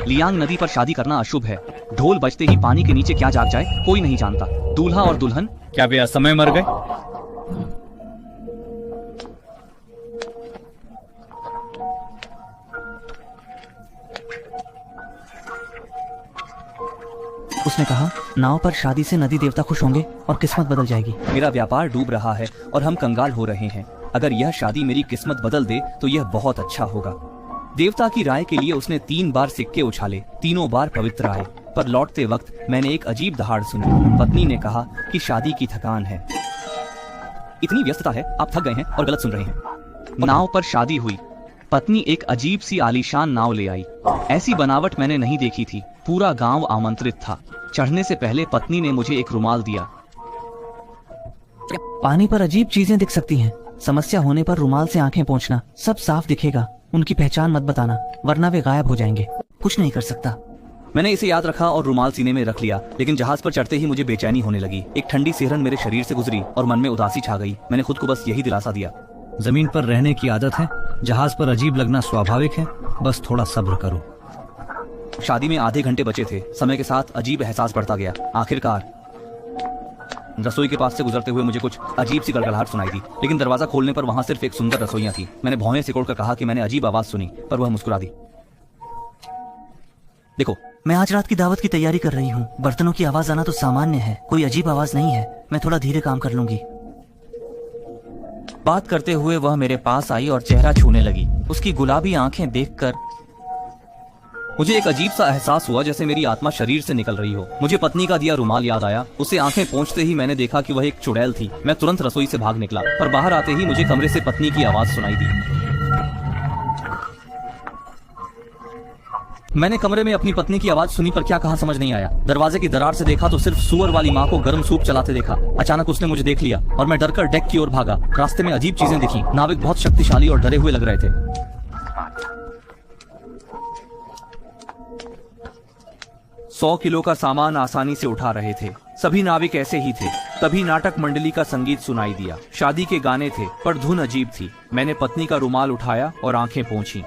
Liang नदी पर शादी करना अशुभ है। ढोल बजते ही पानी के नीचे क्या जाग जाए कोई नहीं जानता। दूल्हा और दुल्हन क्या वे असमय मर गए? उसने कहा, नाव पर शादी से नदी देवता खुश होंगे और किस्मत बदल जाएगी। मेरा व्यापार डूब रहा है और हम कंगाल हो रहे हैं। अगर यह शादी मेरी किस्मत बदल दे तो यह बहुत अच्छा होगा। देवता की राय के लिए उसने 3 बार सिक्के उछाले, तीनों बार पवित्र आए। पर लौटते वक्त मैंने एक अजीब दहाड़ सुनी। पत्नी ने कहा कि शादी की थकान है। इतनी व्यस्तता है, आप थक गए हैं और गलत सुन रहे हैं। नाव पर शादी हुई। पत्नी एक अजीब सी आलीशान नाव ले आई। ऐसी बनावट मैंने नहीं देखी थी। पूरा गांव आमंत्रित था। चढ़ने से पहले पत्नी ने मुझे एक रुमाल दिया। पानी पर अजीब चीजें दिख सकती हैं। समस्या होने पर रुमाल से आंखें पोंछना, सब साफ दिखेगा। उनकी पहचान मत बताना, वरना वे गायब हो जाएंगे। कुछ नहीं कर सकता। मैंने इसे याद रखा और रुमाल सीने में रख लिया। लेकिन जहाज पर चढ़ते ही मुझे बेचैनी होने लगी। एक ठंडी सिहरन मेरे शरीर से गुजरी और मन में उदासी छा गई। मैंने खुद को बस यही दिलासा दिया, जमीन पर रहने की आदत है, जहाज पर अजीब लगना स्वाभाविक है, बस थोड़ा सब्र करो। शादी में आधे घंटे बचे थे। समय के साथ अजीब एहसास बढ़ता गया। आखिरकार रसोई के पास से गुजरते हुए मुझे कुछ अजीब सी गड़गड़ाहट सुनाई दी। लेकिन दरवाजा खोलने पर वहां सिर्फ एक सुंदर रसोइयां थी। मैंने भौहें सिकोड़कर कहा कि मैंने अजीब आवाज सुनी, पर वह मुस्कुरा दी। देखो, मैं आज रात की दावत की तैयारी कर रही हूँ। बर्तनों की आवाज आना तो सामान्य है, कोई अजीब आवाज नहीं है। मैं थोड़ा धीरे काम कर लूंगी। बात करते हुए वह मेरे पास आई और चेहरा छूने लगी। उसकी गुलाबी आंखें देखकर मुझे एक अजीब सा एहसास हुआ, जैसे मेरी आत्मा शरीर से निकल रही हो। मुझे पत्नी का दिया रुमाल याद आया। उसे आंखें पोंछते ही मैंने देखा कि वह एक चुड़ैल थी। मैं तुरंत रसोई से भाग निकला, पर बाहर आते ही मुझे कमरे से पत्नी की आवाज सुनाई दी। मैंने कमरे में अपनी पत्नी की आवाज सुनी, पर क्या कहा समझ नहीं आया। दरवाजे की दरार से देखा तो सिर्फ सुअर वाली माँ को गर्म सूप चलाते देखा। अचानक उसने मुझे देख लिया और मैं डरकर डेक की ओर भागा। रास्ते में अजीब चीजें दिखी। नाविक बहुत शक्तिशाली और डरे हुए लग रहे थे। 100 किलो का सामान आसानी से उठा रहे थे। सभी नाविक ऐसे ही थे। तभी नाटक मंडली का संगीत सुनाई दिया। शादी के गाने थे, पर धुन अजीब थी। मैंने पत्नी का रुमाल उठाया और आंखें पोंछी।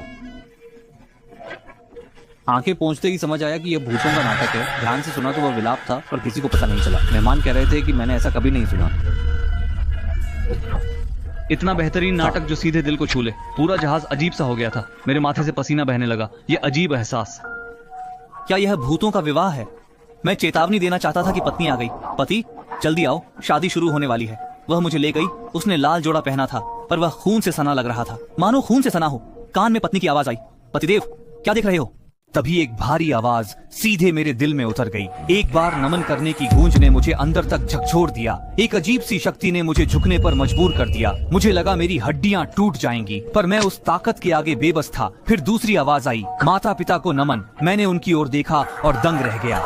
आंखें पोंछते ही समझ आया कि यह भूतों का नाटक है। ध्यान से सुना तो वह विलाप था, पर किसी को पता नहीं चला। मेहमान कह रहे थे कि मैंने ऐसा कभी नहीं सुना। इतना बेहतरीन नाटक जो सीधे दिल को छू ले। पूरा जहाज अजीब सा हो गया था। मेरे माथे से पसीना बहने लगा। यह अजीब एहसास। क्या यह भूतों का विवाह है? मैं चेतावनी देना चाहता था कि पत्नी आ गई। पति, जल्दी आओ, शादी शुरू होने वाली है। वह मुझे ले गई। उसने लाल जोड़ा पहना था, पर वह खून से सना लग रहा था, मानो खून से सना हो। कान में पत्नी की आवाज आई, पतिदेव क्या देख रहे हो? तभी एक भारी आवाज सीधे मेरे दिल में उतर गई। एक बार नमन करने की गूंज ने मुझे अंदर तक झकझोर दिया। एक अजीब सी शक्ति ने मुझे झुकने पर मजबूर कर दिया। मुझे लगा मेरी हड्डियां टूट जाएंगी, पर मैं उस ताकत के आगे बेबस था। फिर दूसरी आवाज आई, माता पिता को नमन। मैंने उनकी ओर देखा और दंग रह गया।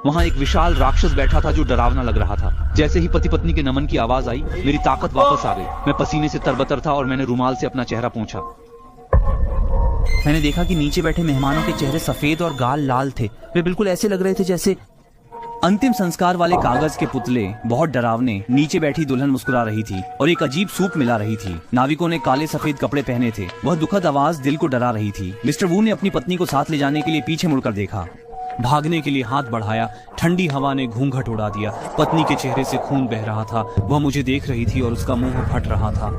वहां एक विशाल राक्षस बैठा था जो डरावना लग रहा था। जैसे ही पति पत्नी के नमन की आवाज आई, मेरी ताकत वापस आ गई। मैं पसीने से तरबतर था और मैंने रुमाल से अपना चेहरा पोंछा। मैंने देखा कि नीचे बैठे मेहमानों के चेहरे सफेद और गाल लाल थे। वे बिल्कुल ऐसे लग रहे थे जैसे अंतिम संस्कार वाले कागज के पुतले। बहुत डरावने। नीचे बैठी दुल्हन मुस्कुरा रही थी और एक अजीब सूप मिला रही थी। नाविकों ने काले सफेद कपड़े पहने थे। वह दुखद आवाज दिल को डरा रही थी। मिस्टर वू ने अपनी पत्नी को साथ ले जाने के लिए पीछे मुड़कर देखा। भागने के लिए हाथ बढ़ाया। ठंडी हवा ने घूंघट उड़ा दिया। पत्नी के चेहरे से खून बह रहा था। वह मुझे देख रही थी और उसका मुंह फट रहा था।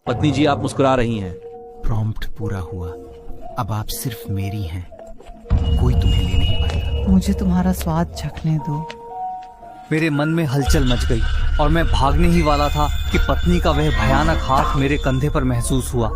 पत्नी जी, आप मुस्कुरा रही हैं। प्रॉम्प्ट पूरा हुआ। अब आप सिर्फ मेरी हैं। कोई तुम्हें ले नहीं पाएगा। मुझे तुम्हारा स्वाद चखने दो। मेरे मन में हलचल मच गई और मैं भागने ही वाला था कि पत्नी का वह भयानक हाथ मेरे कंधे पर महसूस हुआ।